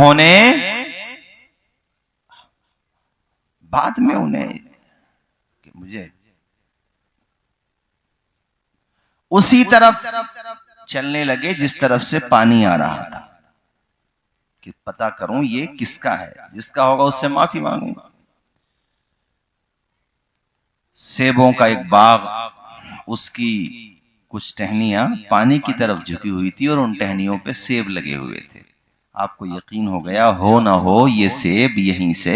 उन्होंने बाद में उन्हें कि मुझे उसी तरफ चलने लगे जिस तरफ से पानी आ रहा था कि पता करूं ये किसका है, जिसका होगा उससे माफी मांगूंगा। सेबों का एक बाग, उसकी कुछ टहनियां पानी की तरफ झुकी हुई थी और उन टहनियों पे सेब लगे हुए थे। आपको यकीन हो गया हो ना हो ये सेब यहीं से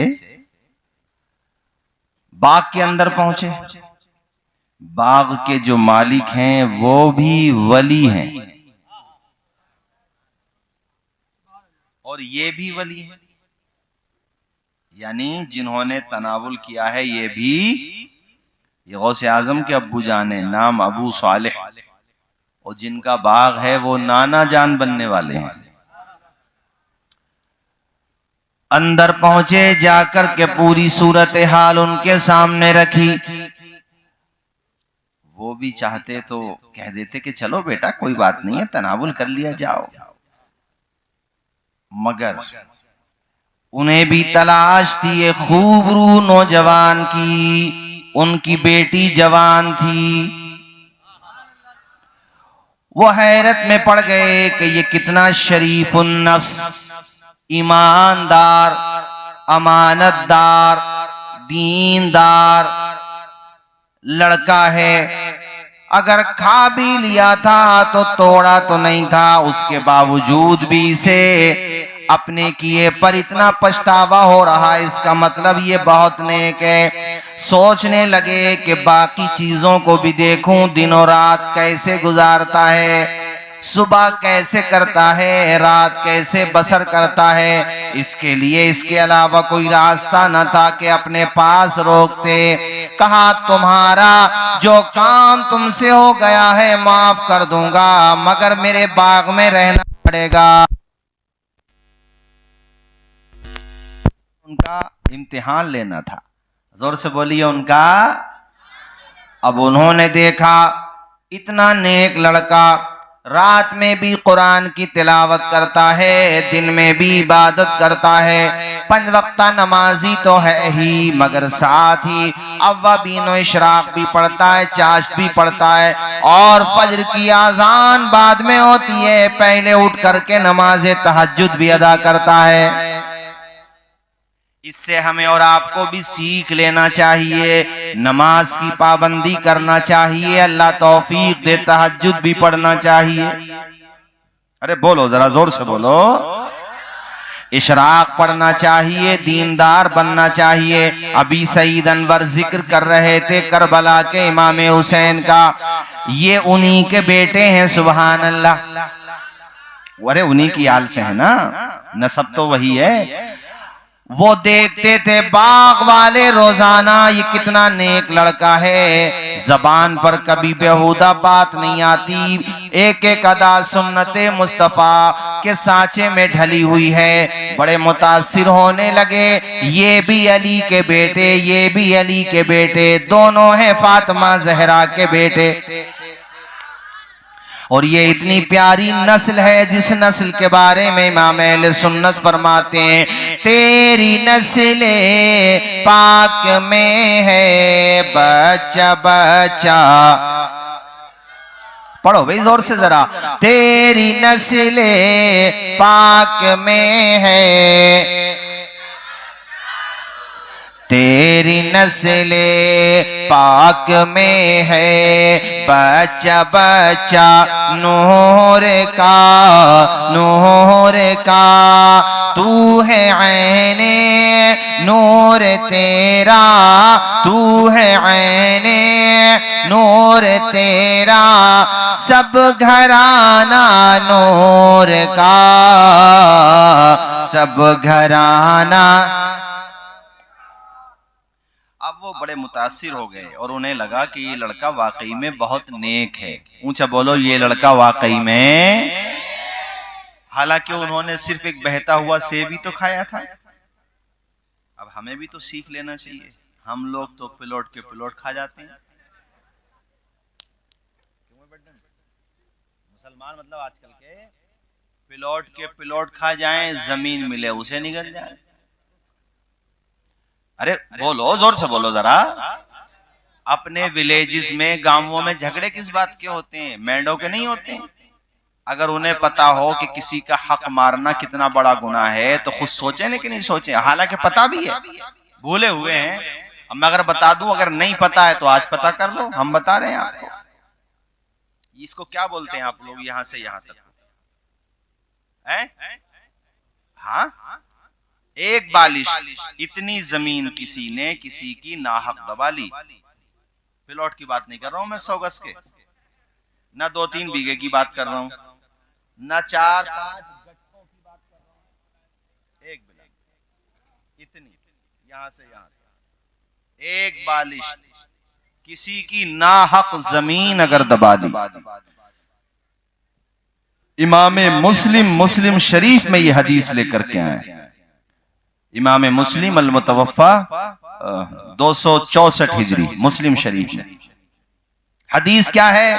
बाग के अंदर पहुंचे। बाग के जो मालिक हैं वो भी वली हैं और ये भी वली है, यानी जिन्होंने तनावुल किया है ये भी, ये गौसे आजम के अब्बू जान है, नाम अबू सालेह, और जिनका बाग है वो नाना जान बनने वाले हैं। अंदर पहुंचे, जाकर के पूरी सूरत हाल उनके सामने रखी। वो भी चाहते तो कह देते कि चलो बेटा कोई बात नहीं है, तनावुल कर लिया जाओ, मगर उन्हें भी तलाश थी एक खूबरू नौजवान की। उनकी बेटी जवान थी। वो हैरत में पड़ गए कि ये कितना शरीफुन नफ्स, ईमानदार, अमानतदार, दीनदार लड़का है। अगर खा भी लिया था तो तोड़ा तो नहीं था, उसके बावजूद भी इसे अपने किए पर इतना पछतावा हो रहा है। इसका मतलब ये बहुत नेक है। सोचने लगे कि बाकी चीजों को भी देखूं, दिनों रात कैसे गुजारता है, सुबह कैसे करता है, रात कैसे बसर करता है। इसके लिए इसके अलावा कोई रास्ता न था कि अपने पास रोकते। कहा तुम्हारा जो काम तुमसे हो गया है माफ कर दूंगा, मगर मेरे बाग में रहना पड़ेगा। उनका इम्तिहान लेना था, जोर से बोलिए उनका। अब उन्होंने देखा इतना नेक लड़का रात में भी कुरान की तिलावत करता है, दिन में भी इबादत करता है, 5 वक्ता नमाजी तो है ही, मगर साथ ही अव्वाबीन और इशराक भी पढ़ता है, चाश भी पढ़ता है, और फज्र की आजान बाद में होती है, पहले उठ करके नमाज तहज्जुद भी अदा करता है। इससे हमें और आपको भी सीख लेना चाहिए, नमाज की पाबंदी करना चाहिए, अल्लाह तौफीक दे, तहज्जुद भी पढ़ना चाहिए। अरे बोलो जरा जोर से बोलो। इशराक पढ़ना चाहिए, दीनदार बनना चाहिए। अभी सईद अनवर जिक्र कर रहे थे करबला के इमाम हुसैन का, ये उन्हीं के बेटे हैं, सुभान अल्लाह। अरे उन्हीं की आल से है ना, नसब तो वही है। वो देखते थे बाग वाले रोजाना ये कितना नेक लड़का है, जबान पर कभी बेहुदा बात नहीं आती, एक एक अदा सुन्नते मुस्तफा के सांचे में ढली हुई है। बड़े मुतासिर होने लगे, ये भी अली के बेटे, ये भी अली के बेटे, दोनों हैं फातिमा जहरा के बेटे। और ये इतनी प्यारी नस्ल है जिस नस्ल के बारे में इमाम अहले सुन्नत फरमाते हैं, तेरी नस्ल पाक में है बच्चा बच्चा। पढ़ो भाई जोर से जरा, तेरी नस्ल पाक में है, तेरी नस्ल पाक में है बच्चा बच्चा नूर का, नूर का। तू है ऐने नूर तेरा, तू है ऐने नूर तेरा, सब घराना नूर का, सब घराना। अब वो बड़े मुतासिर हो गए और उन्हें लगा कि ये लड़का वाकई में बहुत नेक है। ऊंचा बोलो, ये लड़का वाकई में। हालांकि उन्होंने सिर्फ एक बहता हुआ सेब ही तो खाया था। अब हमें भी तो सीख लेना चाहिए। हम लोग तो पिलोट के पिलोट खा जाते हैं। मुसलमान मतलब आजकल के प्लॉट के प्लॉट खा जाएं, जमीन मिले उसे निगल जाए। अरे बोलो, जोर से बोलो जरा। अपने विलेजेस में, गांवों में झगड़े किस बात के होते हैं? मेंढों के नहीं होते। अगर उन्हें पता हो कि किसी का हक मारना कितना बड़ा गुनाह है तो खुद सोचे नहीं कि नहीं सोचे, हालांकि पता भी है, भूले हुए हैं। अब मैं अगर बता दूं, अगर नहीं पता है तो आज पता कर लो, हम बता रहे हैं आपको। इसको क्या बोलते हैं आप लोग यहां से यहां तक है? हाँ, एक बालिश इतनी जमीन किसी ने किसी की नाहक दबा ली। प्लॉट की बात नहीं कर रहा हूं मैं 100 गज के, ना 2-3 बीघे की बात कर रहा हूं, ना 4-5 गट्ठों की बात कर रहा हूं। एक बिला इतनी, यहां से यहां, एक बालिश किसी की नाहक जमीन अगर दबा दी। इमाम मुस्लिम शरीफ में ये हदीस लेकर के आए। इमाम मुस्लिम अल मुतवफ़ा 264 हिजरी, मुस्लिम शरीफ में हदीस क्या है?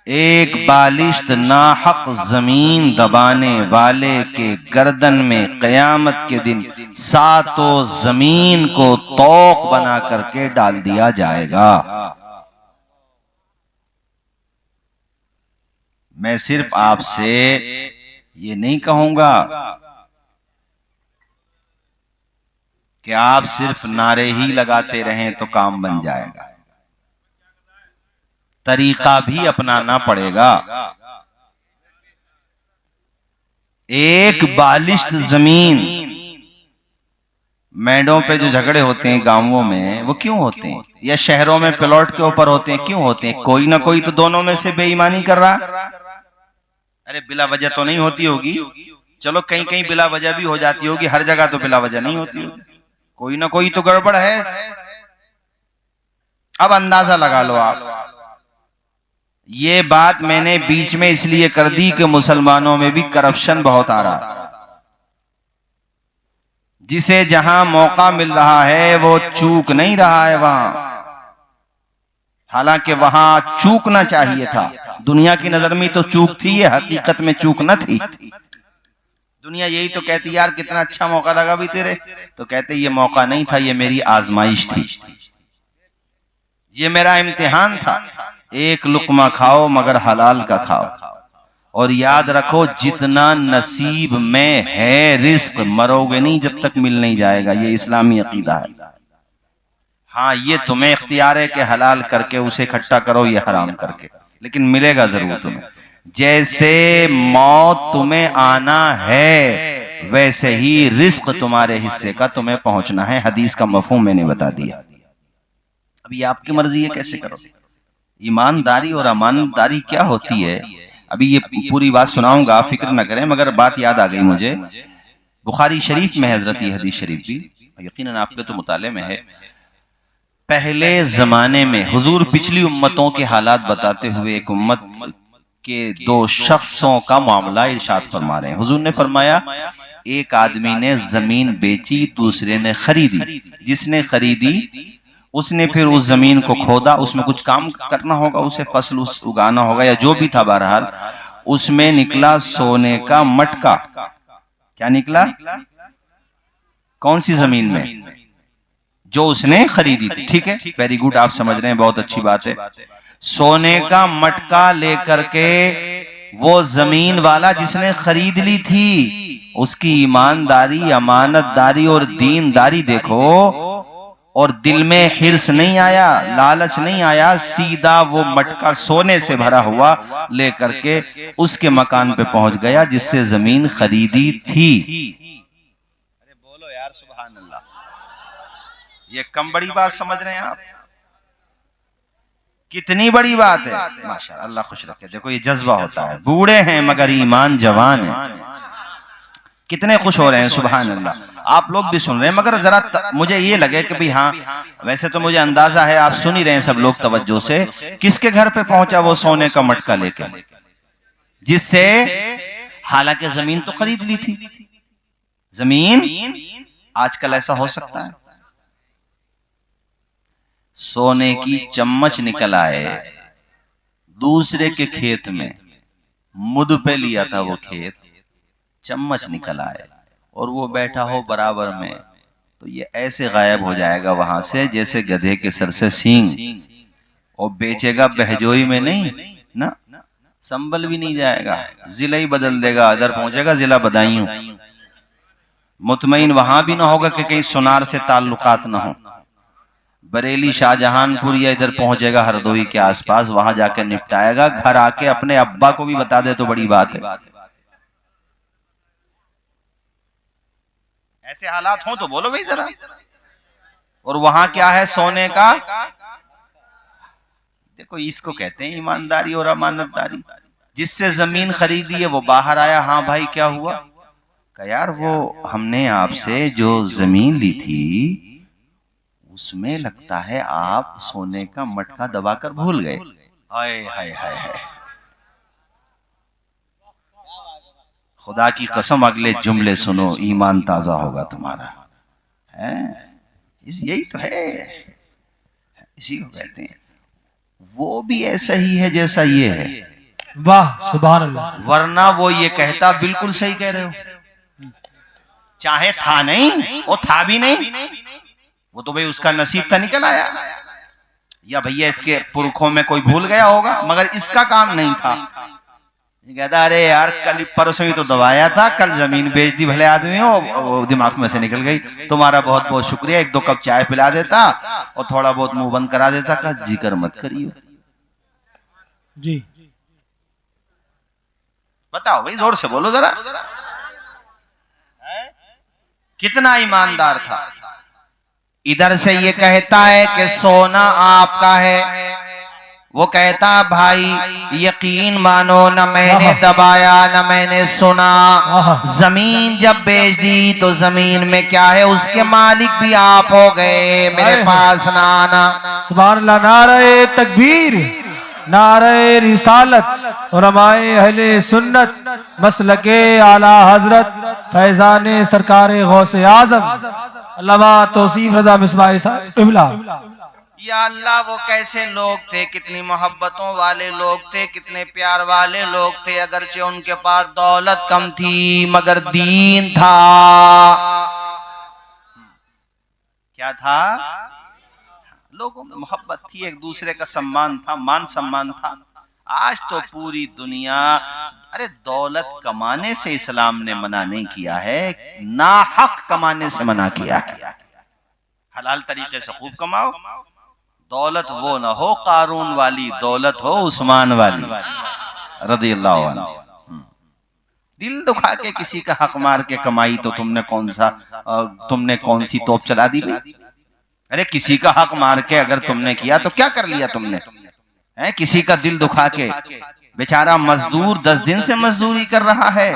एक बालिश्त नाहक जमीन दबाने वाले के गर्दन में क़यामत के दिन 7 जमीन को तोक बना करके डाल दिया जाएगा। मैं सिर्फ आपसे ये नहीं कहूंगा कि आप सिर्फ नारे ही लगाते रहें तो काम बन जाएगा, तरीका भी अपनाना पड़ेगा। एक बालिश्त जमीन, मेंढों पे जो झगड़े होते हैं गांवों में, वो क्यों होते हैं? या शहरों में प्लॉट के ऊपर होते हैं, क्यों होते हैं? कोई ना कोई तो दोनों में से बेईमानी कर रहा। अरे बिला वजह तो नहीं होती होगी, चलो कहीं कहीं बिला वजह भी हो जाती होगी, हर जगह तो बिला वजह नहीं होती होगी, कोई ना कोई तो गड़बड़ है। अब अंदाजा लगा लो आप। ये बात मैंने बीच में इसलिए कर दी कि मुसलमानों में भी करप्शन बहुत आ रहा है। जिसे जहां मौका मिल रहा है वो चूक नहीं रहा है वहां, हालांकि वहां चूकना चाहिए था। दुनिया की नजर में तो चूक थी, ये हकीकत में चूक न थी। दुनिया यही तो कहती यार कितना अच्छा मौका लगा भी तेरे, तो कहते ये मौका नहीं था, ये मेरी आजमाइश थी, ये मेरा इम्तिहान था। एक लुक्मा खाओ मगर हलाल का खाओ, और याद रखो जितना नसीब में है रिस्क, मरोगे नहीं जब तक मिल नहीं जाएगा। ये इस्लामी अकीदा है। हाँ, ये तुम्हें इख्तियार है कि हलाल करके उसे इकट्ठा करो या हराम करके, लेकिन मिलेगा जरूर तुम्हें। जैसे मौत तुम्हें आना है वैसे ही रिस्क तुम्हारे हिस्से का तुम्हें पहुंचना है। हदीस का मफहूम मैंने बता दिया। अब ये आपकी मर्जी है कैसे करो। ईमानदारी और अमानतदारी क्या होती है, अभी ये पूरी बात सुनाऊंगा, फिक्र न करें, मगर बात याद आ गई मुझे। बुखारी शरीफ में हजरत ये हदीस शरीफ भी यकीनन आपके तो मुताले में है। पहले जमाने में हुजूर पिछली उम्मतों के हालात बताते हुए एक उम्मत के 2 शख्सों का मामला इरशाद फरमा रहे हैं। हुजूर ने फरमाया, एक आदमी ने जमीन बेची, दूसरे ने खरीदी। जिसने खरीदी उसने फिर उस जमीन को खोदा, उसमें कुछ काम करना होगा, उसे फसल उगाना होगा या जो भी था, बहरहाल उसमें निकला सोने का मटका। क्या निकला? कौन सी जमीन में? जो उसने खरीदी थी। ठीक है, वेरी गुड, आप समझ रहे हैं, बहुत अच्छी बात है। सोने का मटका लेकर के वो जमीन वाला जिसने खरीद ली थी, उसकी ईमानदारी, अमानतदारी और दीनदारी देखो, और दिल में हिर्स नहीं आया, लालच नहीं आया, सीधा वो मटका सोने से भरा हुआ लेकर के उसके मकान पे पहुंच गया जिससे जमीन खरीदी थी। अरे बोलो यार सुभान अल्लाह, ये कम बड़ी बात समझ रहे हैं आप? कितनी बड़ी बात है। माशाअल्लाह, अल्लाह खुश रखे। देखो ये जज्बा होता है, बूढ़े हैं मगर ईमान जवान है। कितने खुश हो रहे हैं, सुभान अल्लाह। आप लोग भी सुन रहे हैं, मगर जरा मुझे ये लगे कि भाई हाँ, वैसे तो मुझे अंदाजा है आप सुन ही रहे हैं सब लोग तवज्जो से। किसके घर पे पहुंचा वो सोने का मटका लेके, जिससे हालांकि जमीन तो खरीद ली थी। जमीन आजकल ऐसा हो सकता है सोने की चम्मच निकल आए, दूसरे के खेत में मुद पे लिया था वो खेत, चम्मच निकल आए और वो बैठा हो बराबर में, तो ये ऐसे गायब हो जाएगा वहां से जैसे गधे के सर से सींग, और बेचेगा बहजोई में नहीं ना, संभल भी नहीं जाएगा, जिला ही बदल देगा, इधर पहुंचेगा जिला बदायूं, मुतमईन वहां भी ना होगा कि कहीं सुनार से ताल्लुकात ना हो, बरेली शाहजहानपुर या इधर पहुंचेगा हरदोई के आसपास, वहां जाकर निपटाएगा, घर आके अपने अब्बा को भी बता दे तो बड़ी बात है। ऐसे हालात हो तो बोलो भाई जरा। और वहां क्या है सोने का, देखो इसको कहते हैं ईमानदारी और अमानतदारी। जिससे जमीन खरीदी है वो बाहर आया, हाँ भाई क्या हुआ, कहा यार वो हमने आपसे जो जमीन ली थी उसमें लगता है आप सोने का मटका दबाकर भूल गए। हाय हाय हाय हाय, खुदा की कसम अगले जुमले सुनो, ईमान ताजा होगा तुम्हारा, है यही तो है, इसी को कहते हैं वो भी ऐसा ही है जैसा ये है। वाह सुभान अल्लाह। वरना वो ये कहता बिल्कुल सही कह रहे हो, चाहे था नहीं वो था भी नहीं, वो तो भाई उसका नसीब था निकल आया, या भैया इसके पुरखों में कोई भूल गया होगा, मगर इसका काम नहीं था। ये कहता अरे यार कल परसों ही तो दबाया था, कल जमीन बेच दी भले आदमी हो, दिमाग में से निकल गई, तुम्हारा बहुत बहुत शुक्रिया, एक दो कप चाय पिला देता और थोड़ा बहुत मुंह बंद करा देता, का जिक्र मत करिए जी। बताओ भाई जोर से बोलो जरा, कितना ईमानदार था। इधर से ये कहता है कि सोना आपका है, वो कहता भाई यकीन मानो न मैंने दबाया न मैंने सुना, जमीन जब बेच दी तो जमीन में क्या है उसके मालिक भी आप हो गए, मेरे पास ना आना। सुभान अल्लाह। नारे तकबीर, नारे रिसालत, उलमाए अहले सुन्नत, मसलके आला हजरत फैजान सरकार गौसे आजम अल्लामा तौसीफ रजा मिसबाह साहब। या अल्लाह वो कैसे लोग थे, कितनी मोहब्बतों वाले लोग थे, कितने प्यार वाले लोग थे, अगरचे उनके पास दौलत कम थी मगर दीन था। क्या था, लोगों में मोहब्बत थी, एक दूसरे का सम्मान था, मान सम्मान था। आज तो पूरी दुनिया, अरे दौलत कमाने से इस्लाम ने मना नहीं किया है, नाहक कमाने से मना किया है। हलाल तरीके से खूब कमाओ, दौलत वो ना हो कारून वाली, दौलत हो उस्मान वाली रज़ी अल्लाह अन्हु। दिल दुखा के किसी का हक मार के कमाई तो तुमने कौन सी तोप चला दी भाई? अरे किसी का हक मार के अगर तुमने किया तो क्या कर लिया तुमने, है किसी का दिल दुखा के। बेचारा मजदूर 10 दिन से मजदूरी कर रहा है,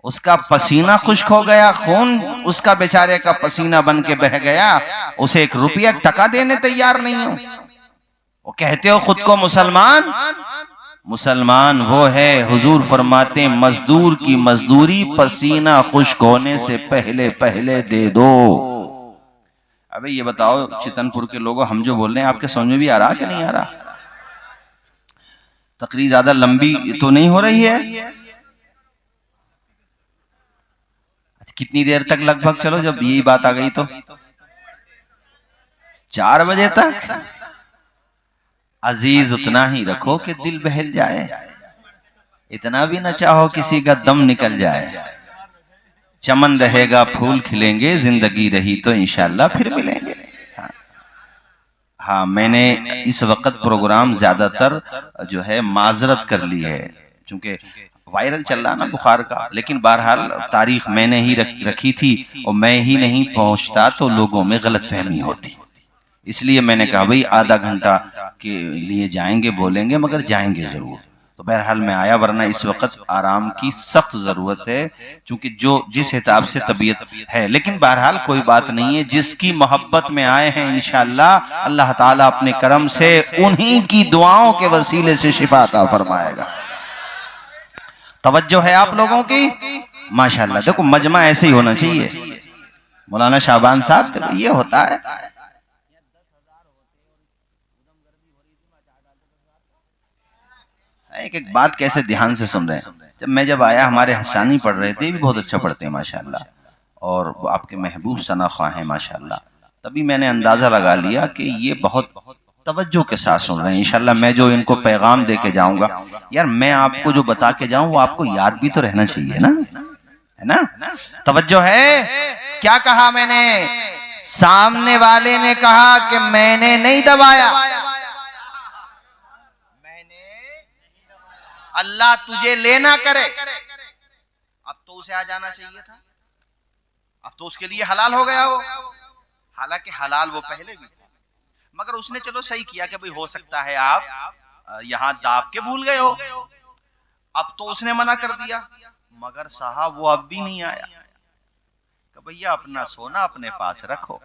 उसका पसीना खुश्क हो गया, खून उसका बेचारे का पसीना बन के बह गया, उसे 1 रुपया टका देने तैयार नहीं हो। वो कहते हो खुद को मुसलमान, मुसलमान वो है, हुजूर फरमाते मजदूर की मजदूरी पसीना खुश्क होने से पहले पहले दे दो। अबे ये बताओ चितनपुर के लोगों, हम जो बोल रहे हैं आपके समझ में भी आ रहा कि नहीं आ रहा? तकरीर ज्यादा लंबी तो नहीं हो रही है? कितनी देर तक लगभग, चलो जब यही बात आ गई तो 4 बजे तक। अजीज उतना ही रखो कि दिल बहल जाए, इतना भी ना चाहो किसी का दम निकल जाए। चमन रहेगा फूल खिलेंगे, जिंदगी रही तो इंशाल्लाह फिर मिलेंगे। हाँ मैंने इस वक्त प्रोग्राम ज्यादातर जो है माजरत कर ली है, चूंकि वायरल चल रहा ना बुखार का, लेकिन बहरहाल तारीख मैंने ही रखी थी और मैं ही नहीं पहुंचता तो लोगों में गलतफहमी होती, इसलिए मैंने कहा भाई आधा घंटा के लिए जाएंगे बोलेंगे मगर जाएंगे जरूर। तो बहरहाल मैं आया, वरना इस वक्त आराम की सख्त जरूरत है, क्योंकि जो जिस हिसाब से तबीयत है। लेकिन बहरहाल कोई बात नहीं है, जिसकी मोहब्बत में आए हैं इंशाअल्लाह अल्लाह ताला अपने करम से उन्हीं की दुआओं के वसीले से शिफा अता फरमाएगा। तवज्जो है आप लोगों की माशाअल्लाह। देखो मजमा ऐसे ही होना चाहिए। मौलाना शाहबान साहब, देखो ये होता है, एक एक बात कैसे ध्यान से सुन रहे हैं। जब आया हमारे हसानी पढ़ रहे थे, भी बहुत अच्छा पढ़ते हैं माशाल्लाह, और आपके महबूब सना ख्वाह हैं माशाल्लाह। तभी मैंने अंदाज़ा लगा लिया कि ये बहुत तवज्जो के साथ सुन रहे हैं। इंशाल्लाह मैं जो इनको पैगाम दे के जाऊंगा, यार मैं आपको जो बता के जाऊं वो आपको याद भी तो रहना चाहिए ना, है ना। तवज्जो है। क्या कहा मैंने? सामने वाले ने कहा कि मैंने नहीं दबाया, अल्लाह तुझे लेना करे। अब तो उसे आ जाना चाहिए था, अब तो उसके लिए हलाल हो गया हो। हालांकि हलाल वो पहले भी था, मगर उसने चलो सही किया कि भाई हो सकता है आप यहां दाब के भूल गए हो। अब तो उसने मना कर दिया, मगर साहब वो अब भी नहीं आया कि भैया अपना सोना अपने पास रखो।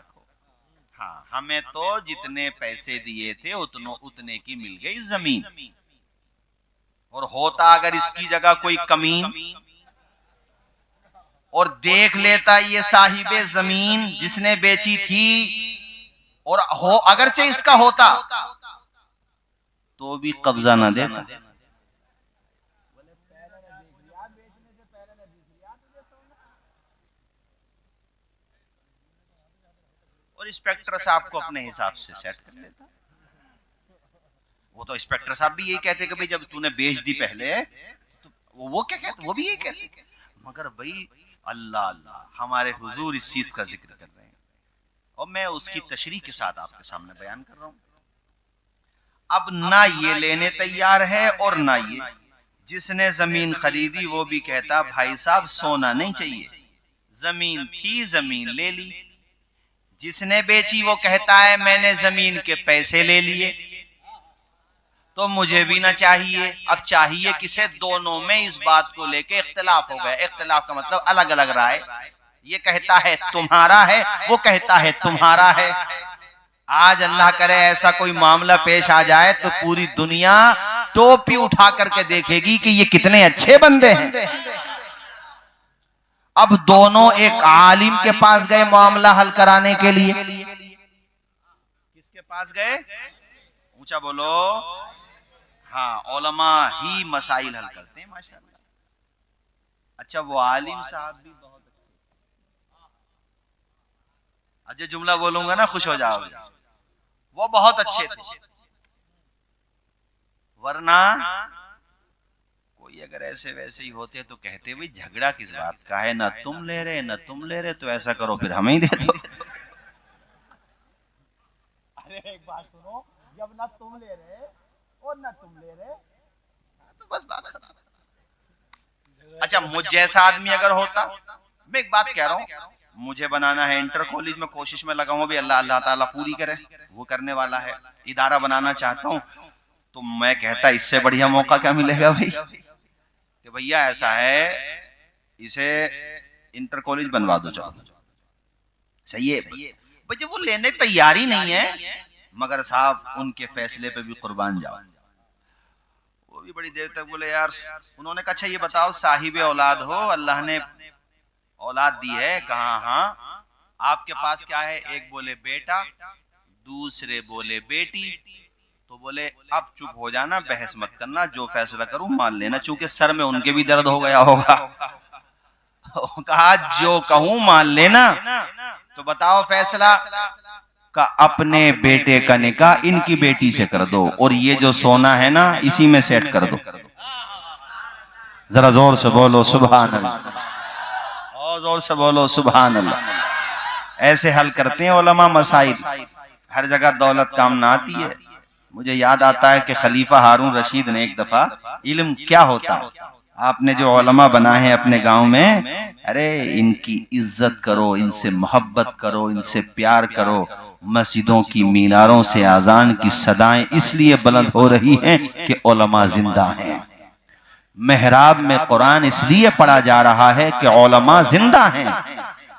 हाँ, हमें तो जितने पैसे दिए थे उतने की मिल गई जमीन, और होता अगर इसकी जगह कोई कमीन और देख लेता ये साहिबे जमीन जिसने बेची थी, और हो अगरचे इसका होता तो भी कब्जा ना देता। और इंस्पेक्टर साहब को अपने हिसाब से सेट कर लेता। वो तो इंस्पेक्टर साहब भी यही कहते कि भाई जब तूने बेच दी पहले, तो वो क्या कहते, वो भी यही कहते। मगर भाई अल्लाह अल्लाह, हमारे हुजूर इस चीज का जिक्र कर रहे हैं और मैं उसकी तशरीह के साथ आपके सामने बयान कर रहा हूं। अब ना ये लेने तैयार है और ना ये, जिसने जमीन खरीदी वो भी कहता भाई साहब सोना नहीं चाहिए, जमीन थी जमीन ले ली। जिसने बेची वो कहता है मैंने जमीन के पैसे ले लिए, तो मुझे भी ना चाहिए। अब चाहिए किसे? दोनों में इस बात को लेके इख्तिलाफ हो गया। इख्तिलाफ का मतलब अलग अलग राय। ये कहता है तुम्हारा है, वो कहता है तुम्हारा है। आज अल्लाह करे ऐसा कोई मामला पेश आ जाए तो पूरी दुनिया टोपी उठा करके देखेगी कि ये कितने अच्छे बंदे हैं। अब दोनों एक आलिम के पास गए मामला हल कराने के लिए। किसके पास गए? ऊंचा बोलो। हाँ, उलमा ही मसाइल हल करते हैं माशाल्लाह। अच्छा, वो आलिम साहब भी बहुत अच्छे, आज जो जुमला बोलूंगा ना खुश हो जाओगे, वो बहुत अच्छे थे। वरना कोई अगर ऐसे वैसे ही होते तो कहते भाई झगड़ा किस बात का है, ना तुम ले रहे ना तुम ले रहे, तो ऐसा करो फिर हमें ही दे दो। अरे एक बात सुनो, जब ना तुम ले रहे और ना तुम ले रहे तो बस बात खत्म। अच्छा, मुझ जैसा आदमी अगर होता, मैं एक बात कह रहा हूँ, मुझे बनाना है इंटर कॉलेज में, कोशिश में लगा हूं भी अल्लाह अल्लाह ताला पूरी करे, वो करने वाला है। इदारा बनाना चाहता हूं, तो मैं कहता इससे बढ़िया मौका क्या मिलेगा भाई कि भैया ऐसा है इसे इंटर कॉलेज बनवा दो, चलो सही है भाई। जब वो लेने तैयार ही नहीं है, मगर साहब उनके फैसले पे भी कुर्बान जाओ। वो भी बड़ी देर तक बोले यार, उन्होंने कहा अच्छा ये बताओ साहिबे औलाद हो, अल्लाह ने औलाद दी है? कहा हाँ। आपके पास क्या है? एक बोले बेटा, दूसरे बोले बेटी। तो बोले अब चुप हो जाना, बहस मत करना, जो फैसला करूं मान लेना। चूंकि सर में उनके भी दर्द हो गया होगा। कहा जो कहूं मान लेना। तो बताओ फैसला का, अपने बेटे का निकाह इनकी बेटी से कर दो, और ये जो सोना है ना इसी में सेट कर दो। जरा जोर से बोलो सुभान अल्लाह, और जोर से बोलो सुभान अल्लाह। ऐसे हल करते हैं उलमा मसाइल। हर जगह दौलत काम ना आती है। मुझे याद आता है कि खलीफा हारून रशीद ने एक दफा, इल्म क्या होता है, आपने जो उलमा बनाए हैं अपने गांव में, अरे इनकी इज्जत करो, इनसे मोहब्बत करो, इनसे प्यार करो। मस्जिदों की मीनारों से आजान की सदाएं इसलिए बुलंद हो रही हैं कि उलमा जिंदा हैं। मेहराब में कुरान इसलिए पढ़ा जा रहा है कि उलमा जिंदा हैं।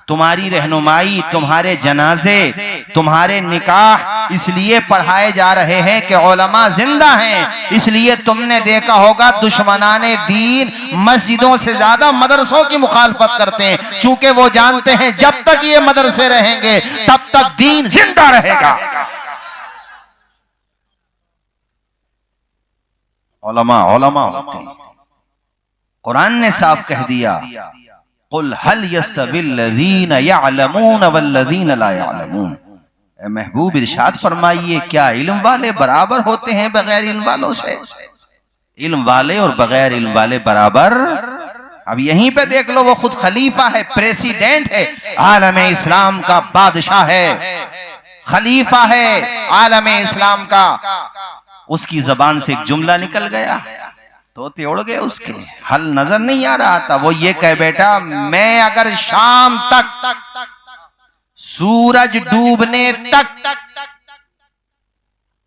तुम्हारी रहनुमाई, तुम्हारे जनाजे, तुम्हारे निकाह इसलिए पढ़ाए जा रहे हैं कि उलमा जिंदा हैं। इसलिए तुमने देखा होगा दुश्मनाने दीन मस्जिदों से ज्यादा मदरसों की मुखालफत करते हैं, चूंकि वो जानते हैं जब तक ये मदरसे रहेंगे तब तक दीन जिंदा रहेगा। उलमा उलमा होते हैं, कुरान ने साफ कह दिया, कुल हल यस्तविल्लज़ीन यअलमून वल्लज़ीन ला यअलमून। ए महबूब इरशाद फरमाइए, क्या इल्म वाले बराबर होते हैं बगैर इल्म वालों से? इल्म वाले और बगैर इल्म वाले बराबर? अब यहीं पे देख लो, वो खुद खलीफा है, प्रेसिडेंट है, आलम इस्लाम का बादशाह है, खलीफा है आलम इस्लाम का। उसकी जबान से एक जुमला निकल गया तो उड़ गए उसके, हल नजर नहीं आ रहा था। वो ये कह बेटा, मैं अगर शाम तक सूरज डूबने तक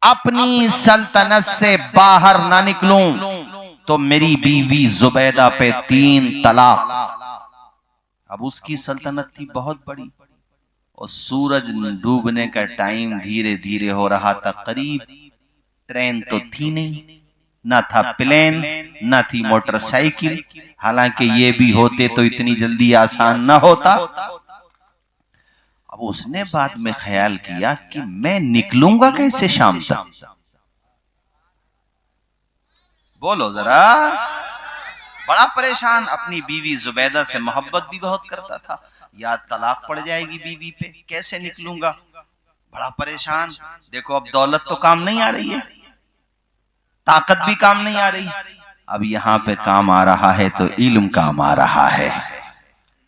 अपनी सल्तनत से बाहर ना निकलूं तो मेरी बीवी जुबैदा पे 3 तलाक। अब उसकी सल्तनत थी बहुत बड़ी और सूरज डूबने का टाइम धीरे धीरे हो रहा था करीब। ट्रेन तो थी नहीं, ना था प्लेन, ना थी मोटरसाइकिल, हालांकि ये भी होते तो इतनी जल्दी आसान ना होता। अब उसने बाद में ख्याल किया कि मैं निकलूंगा कैसे शाम तक? बोलो जरा। बड़ा परेशान, अपनी बीवी जुबैदा से मोहब्बत भी बहुत करता था, या तलाक पड़ जाएगी बीवी पे, कैसे निकलूंगा? बड़ा परेशान। देखो अब दौलत तो काम नहीं आ रही है, ताकत भी काम नहीं आ रही, अब यहां पे काम आ रहा है तो इल्म काम आ रहा है।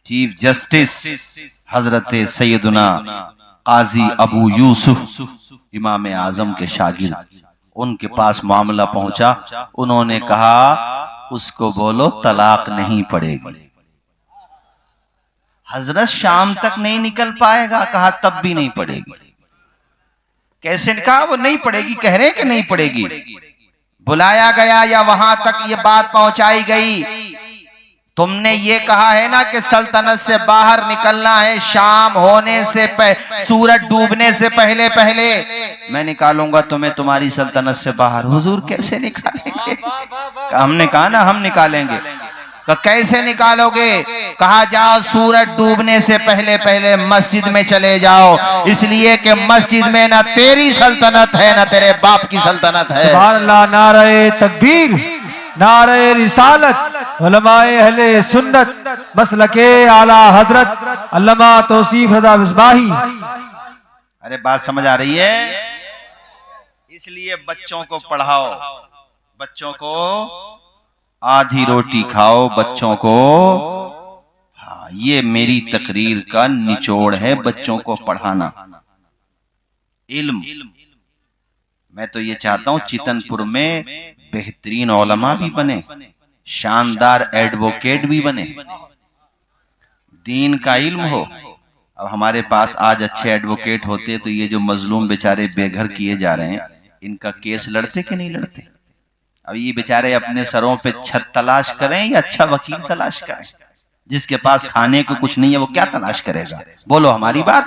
चीफ जस्टिस हजरत सैयदना काजी अबू यूसुफ इमाम आजम के शागिर्द, उनके पास मामला पहुंचा। उन्होंने कहा उसको बोलो तलाक नहीं पड़ेगी। हजरत शाम तक नहीं निकल पाएगा, कहा तब भी नहीं पड़ेगी। कैसे? कहा वो नहीं पड़ेगी, कह रहे कि नहीं पड़ेगी। बुलाया गया या वहां तक ये बात पहुंचाई गई, तुमने ये कहा है ना कि सल्तनत से बाहर निकलना है शाम होने से सूरज डूबने से पहले पहले। मैं निकालूंगा तुम्हें तुम्हारी सल्तनत से बाहर। हुजूर कैसे निकालेंगे? हमने कहा ना हम निकालेंगे। कैसे निकालोगे? कहा जाओ सूरज डूबने से पहले पहले मस्जिद में चले जाओ, इसलिए कि मस्जिद में ना तेरी सल्तनत है ना तेरे बाप की सल्तनत है। सुभान अल्लाह, नारे तकबीर, नारे रिसालत, उलमाए अहले सुन्नत मसलके आला हजरत अल्लामा तौसीफ रज़ा मिसबाही। अरे बात समझ आ रही है? इसलिए बच्चों को पढ़ाओ, बच्चों को आधी रोटी खाओ, बच्चों को। हाँ, ये मेरी तकरीर का निचोड़ है, बच्चों को पढ़ाना इल्म। मैं तो ये चाहता हूं चितनपुर में बेहतरीन औलमा भी बने, शानदार एडवोकेट भी बने, दीन का इल्म हो। अब हमारे पास आज अच्छे एडवोकेट होते तो ये जो मजलूम बेचारे बेघर किए जा रहे हैं, इनका केस लड़ते कि नहीं लड़ते? अब ये बेचारे अपने सरों पे छत तलाश करें या अच्छा वकील तलाश करें? जिसके पास खाने को कुछ नहीं है वो क्या तलाश करेगा? बोलो हमारी बात।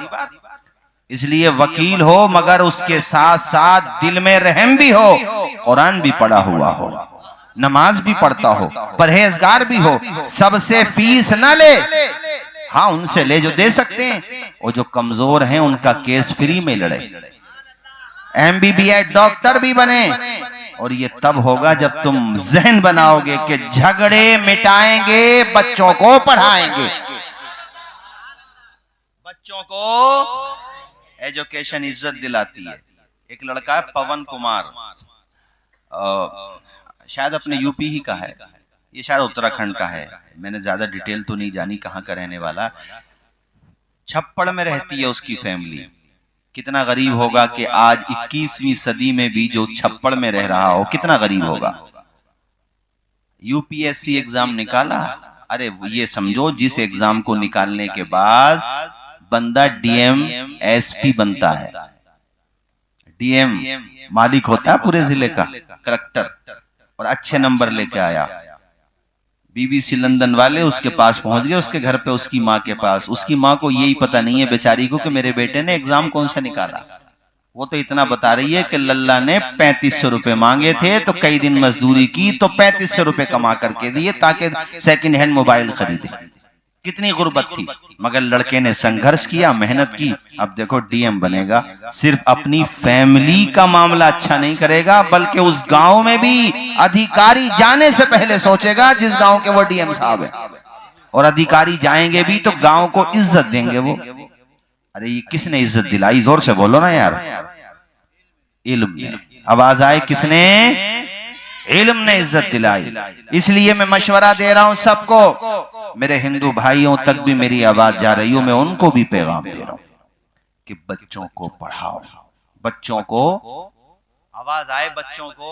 इसलिए वकील हो मगर उसके साथ साथ दिल में रहम भी हो, कुरान भी पढ़ा हुआ हो, नमाज भी पढ़ता हो, परहेजगार भी हो, सबसे फीस न ले। हाँ उनसे ले जो दे सकते हैं, और जो कमजोर हैं उनका केस फ्री में लड़े। MBBS डॉक्टर भी बने। और ये तब होगा जब तुम जहन बनाओगे कि झगड़े मिटाएंगे, बच्चों को पढ़ाएंगे। बच्चों को एजुकेशन इज्जत दिलाती है। एक लड़का है पवन कुमार, शायद अपने यूपी ही का है, ये शायद उत्तराखंड का है, मैंने ज्यादा डिटेल तो नहीं जानी कहाँ का रहने वाला। छप्पड़ में रहती है उसकी फैमिली। कितना गरीब होगा कि आज 21वीं सदी में भी जो छप्पड़ में रह रहा हो, कितना गरीब होगा। UPSC एग्जाम निकाला। अरे ये समझो जिस एग्जाम को निकालने के बाद बंदा DM SP बनता है। DM मालिक होता है पूरे जिले का, कलेक्टर, और अच्छे नंबर लेके आया। BBC लंदन वाले उसके पास पहुंच गए, उसके घर पे, उसकी माँ के पास। उसकी माँ को यही पता नहीं है बेचारी को कि मेरे बेटे ने एग्जाम कौन सा निकाला। वो तो इतना बता रही है कि लल्ला ने 3500 रुपए मांगे थे तो कई दिन मजदूरी की तो 3500 रुपए कमा करके दिए ताकि सेकंड हैंड मोबाइल खरीदे। कितनी गुर्बत थी, मगर लड़के ने संघर्ष किया, मेहनत की। अब देखो डीएम बनेगा। सिर्फ अपनी फैमिली का मामला अच्छा नहीं करेगा, बल्कि उस गांव में भी अधिकारी जाने से पहले सोचेगा जिस गांव के वो डीएम साहब है। और अधिकारी जाएंगे भी तो गांव को इज्जत देंगे वो। अरे ये किसने इज्जत दिलाई? जोर से बोलो ना यार। इल्म ने। आवाज आए किसने? इल्म ने इज्जत दिलाई। इसलिए मैं मशवरा दे रहा हूं सबको, मेरे हिंदू भाइयों तक भी मेरी आवाज जा रही हो, मैं उनको भी पैगाम दे रहा हूं कि बच्चों को पढ़ाओ, बच्चों को, आवाज आए, बच्चों को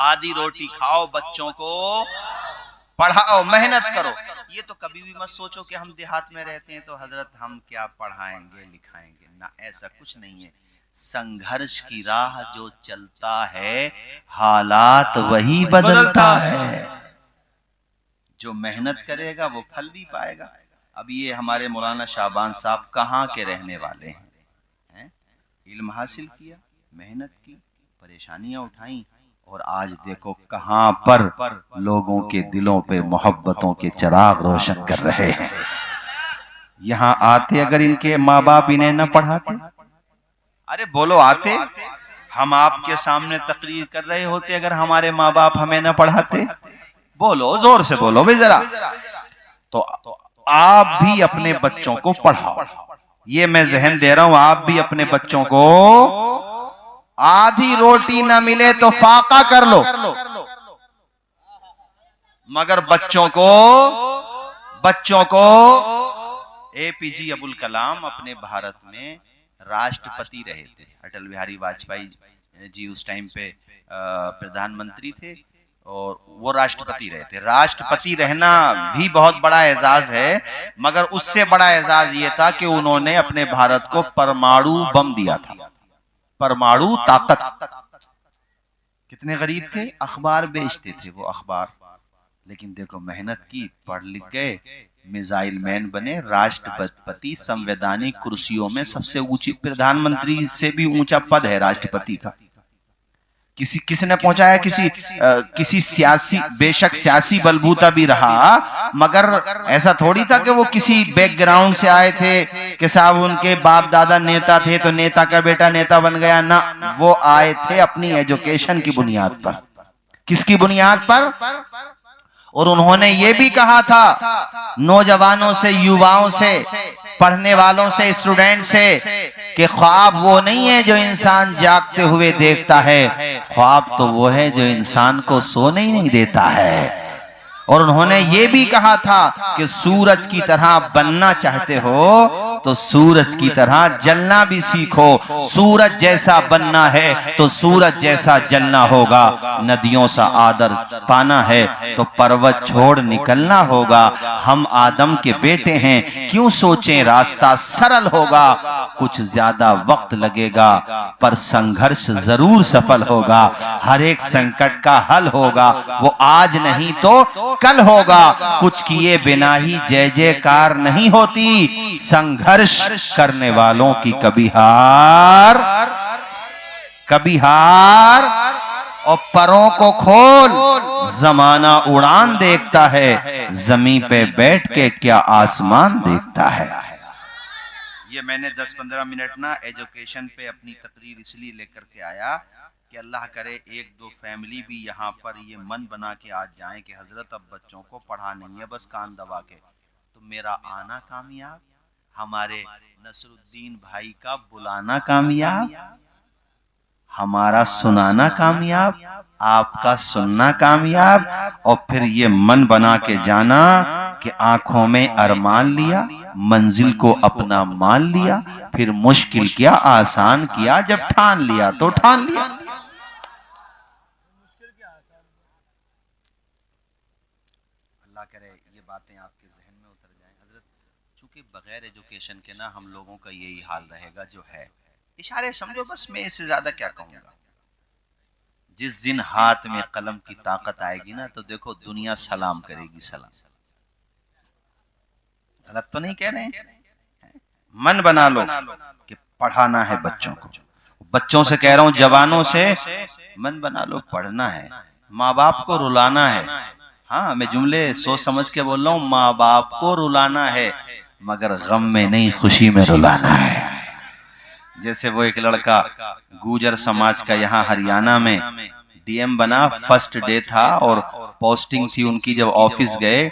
आधी रोटी खाओ, बच्चों को पढ़ाओ, मेहनत करो। ये तो कभी भी मत सोचो कि हम देहात में रहते हैं तो हजरत हम क्या पढ़ाएंगे लिखाएंगे, ना, ऐसा कुछ नहीं है। संघर्ष की राह जो चलता है, हालात वही बदलता है। जो मेहनत करेगा वो फल भी पाएगा। अब ये हमारे मौलाना शाहबान साहब कहाँ के रहने वाले हैं? इल्म हासिल किया, मेहनत की, परेशानियां उठाई, और आज देखो कहां पर लोगों के दिलों पे मोहब्बतों के चिराग रोशन कर रहे हैं। यहां आते अगर इनके माँ बाप इन्हें न पढ़ाते, अरे बोलो आते, हम आपके सामने तकरीर कर रहे होते अगर हमारे माँ बाप हमें न पढ़ाते? बोलो, जोर से बोलो भी जरा। तो आप भी अपने बच्चों को पढ़ाओ, ये मैं जहन दे रहा हूं। आप भी अपने बच्चों को, आधी रोटी ना मिले तो फाका कर लो, मगर बच्चों को एपीजे अब्दुल कलाम अपने भारत में राष्ट्रपति रहे थे। अटल बिहारी वाजपेयी जी उस टाइम पे प्रधानमंत्री थे और वो राष्ट्रपति रहे थे। राष्ट्रपति रहना भी बहुत बड़ा एजाज है, मगर उससे बड़ा एजाज ये था कि उन्होंने अपने भारत को परमाणु बम दिया था, परमाणु ताकत। कितने गरीब थे, अखबार बेचते थे वो अखबार, लेकिन देखो मेहनत की, पढ़ लिख गए, मिसाइल मैन बने, राष्ट्रपति, संवैधानिक कुर्सियों में सबसे ऊंची, प्रधानमंत्री से भी ऊंचा पद है राष्ट्रपति का। किसने पहुंचाया? किसी सियासी, बेशक सियासी बलबूता भी रहा, मगर ऐसा थोड़ी था कि वो किसी बैकग्राउंड से आए थे कि साहब उनके बाप दादा नेता थे तो नेता का बेटा नेता बन गया ना। वो आए थे अपनी एजुकेशन की बुनियाद पर। किसकी बुनियाद पर? और उन्होंने ये भी कहा था नौजवानों से, युवाओं से, पढ़ने वालों से, स्टूडेंट से, कि ख्वाब वो नहीं है जो इंसान जागते हुए देखता है, ख्वाब तो वो है जो इंसान को सोने ही नहीं देता है। और उन्होंने ये भी कहा था कि सूरज की तरह बनना चाहते हो तो सूरज की तरह जलना भी सीखो। सूरज जैसा बनना है तो सूरज जैसा जलना होगा। नदियों सा आदर पाना है तो पर्वत छोड़ निकलना होगा। हम आदम के बेटे हैं, क्यों सोचें रास्ता सरल होगा। कुछ ज्यादा वक्त लगेगा पर संघर्ष जरूर सफल होगा। हर एक संकट का हल होगा, वो आज नहीं तो कल होगा। कुछ किए बिना ही जय जयकार नहीं होती। संघर्ष करने वालों की कभी हार और परों को खोल, जमाना उड़ान देखता है, जमीन पे बैठ के क्या आसमान देखता है। ये मैंने 10-15 मिनट ना एजुकेशन पे अपनी तकरीर इसलिए लेकर के आया कि अल्लाह करे एक दो फैमिली भी यहाँ पर ये मन बना के आज जाएं कि हजरत अब बच्चों को पढ़ा नहीं है, बस कान दबा के, तो मेरा आना कामयाब, हमारे नसरुद्दीन भाई का बुलाना कामयाब, हमारा सुनाना कामयाब, आपका सुनना कामयाब, और फिर ये मन बना के जाना कि आंखों में अरमान लिया, मंजिल को अपना मान लिया, फिर मुश्किल किया आसान किया, जब ठान लिया तो ठान लिया। अल्लाह करे ये बातें आपके जहन में उतर जाएं। हजरत चूंकि बगैर एजुकेशन के ना हम लोगों का यही हाल रहेगा जो है। इशारे समझो बस, मैं इससे ज्यादा क्या कहूंगा। जिस दिन हाथ में कलम की ताकत आएगी ना तो देखो दुनिया सलाम करेगी। सलाम, गलत तो नहीं कह रहे हैं। मन बना लो कि पढ़ाना है बच्चों को। बच्चों से कह रहा हूं, जवानों से मन बना लो, पढ़ना है। माँ बाप को रुलाना है, हाँ, मैं जुमले सोच समझ के बोल रहा हूँ। माँ बाप को रुलाना है मगर गम में नहीं, खुशी में रुलाना है। जैसे वो एक लड़का गुजर समाज का यहाँ हरियाणा में डीएम बना, फर्स्ट डे था और पोस्टिंग थी उनकी। जब ऑफिस गए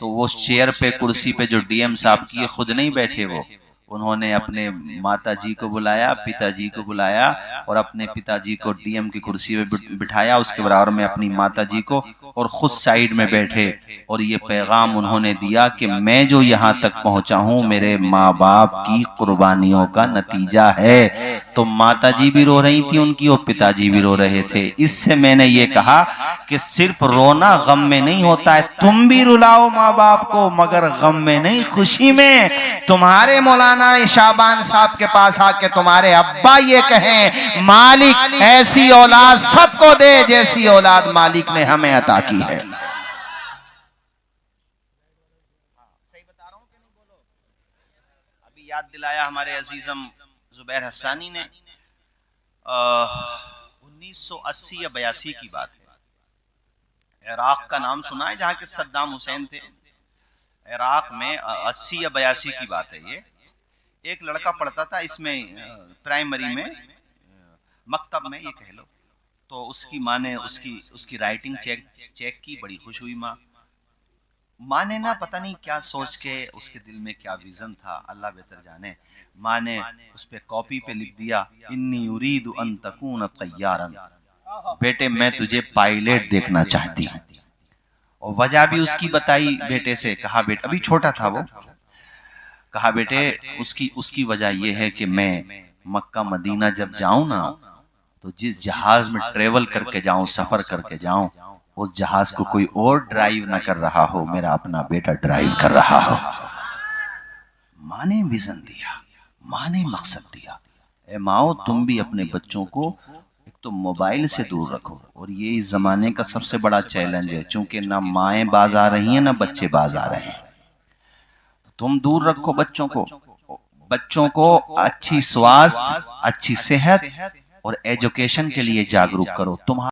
तो वो चेयर पे, कुर्सी पे जो डीएम साहब की, खुद नहीं बैठे वो, उन्होंने अपने माताजी को बुलाया, पिताजी को बुलाया और अपने पिताजी को डीएम की कुर्सी पे बिठाया, उसके बराबर में अपनी माताजी को, और खुद साइड में बैठे। और ये पैगाम उन्होंने दिया कि मैं जो यहाँ तक पहुंचा हूँ मेरे माँ बाप की कुर्बानियों का नतीजा है। तो माताजी भी रो रही थी उनकी और पिताजी भी रो रहे थे। इससे मैंने ये कहा कि सिर्फ रोना गम में नहीं होता है, तुम भी रुलाओ माँ बाप को मगर गम में नहीं, खुशी में। तुम्हारे मौलाना शाबान साहब के पास आके तुम्हारे अब्बा ये कहें, मालिक ऐसी औलाद सबको दे जैसी औलाद मालिक ने हमें अता की है। सही बता रहा हूं कि नहीं? बोलो। अभी याद दिलाया हमारे अजीजम जुबैर हस्सानी ने। 1980 या 82 की बात है। इराक का नाम सुना है, जहां के सद्दाम हुसैन थे। इराक में 80 या 82 की बात है। ये एक लड़का पढ़ता था इसमें, प्राइमरी में, मकतब में ये कह लो। तो उसकी माँ ने उसकी राइटिंग चेक की, बड़ी खुश हुई माँ ने ना पता नहीं क्या सोच के, उसके दिल में क्या विजन था अल्लाह बेहतर जाने। माँ ने उस पे कॉपी पे लिख दिया, इन्नी उरीदु अन तकून तय्यारन, बेटे मैं तुझे पायलट देखना चाहती हूँ। और वजह भी उसकी बताई बेटे से। कहा बेटा, अभी छोटा था वो, कहा बेटे उसकी वजह यह है कि मैं मक्का मदीना जब जाऊं ना, तो जिस जहाज में ट्रेवल करके जाऊं, सफर करके जाऊं, उस जहाज को कोई और ड्राइव ना कर रहा हो, मेरा अपना बेटा ड्राइव कर रहा हो। माँ ने विजन दिया, माँ ने मकसद दिया। ए माओ, तुम भी अपने बच्चों को एक तो मोबाइल से दूर रखो। और ये इस जमाने का सबसे बड़ा चैलेंज है, चूंकि ना माएँ बाज आ रही हैं ना बच्चे बाज आ रहे हैं। तुम दूर रखो बच्चों को अच्छी स्वास्थ्य, अच्छी सेहत और एजुकेशन के लिए जागरूक करो। तुम्हारा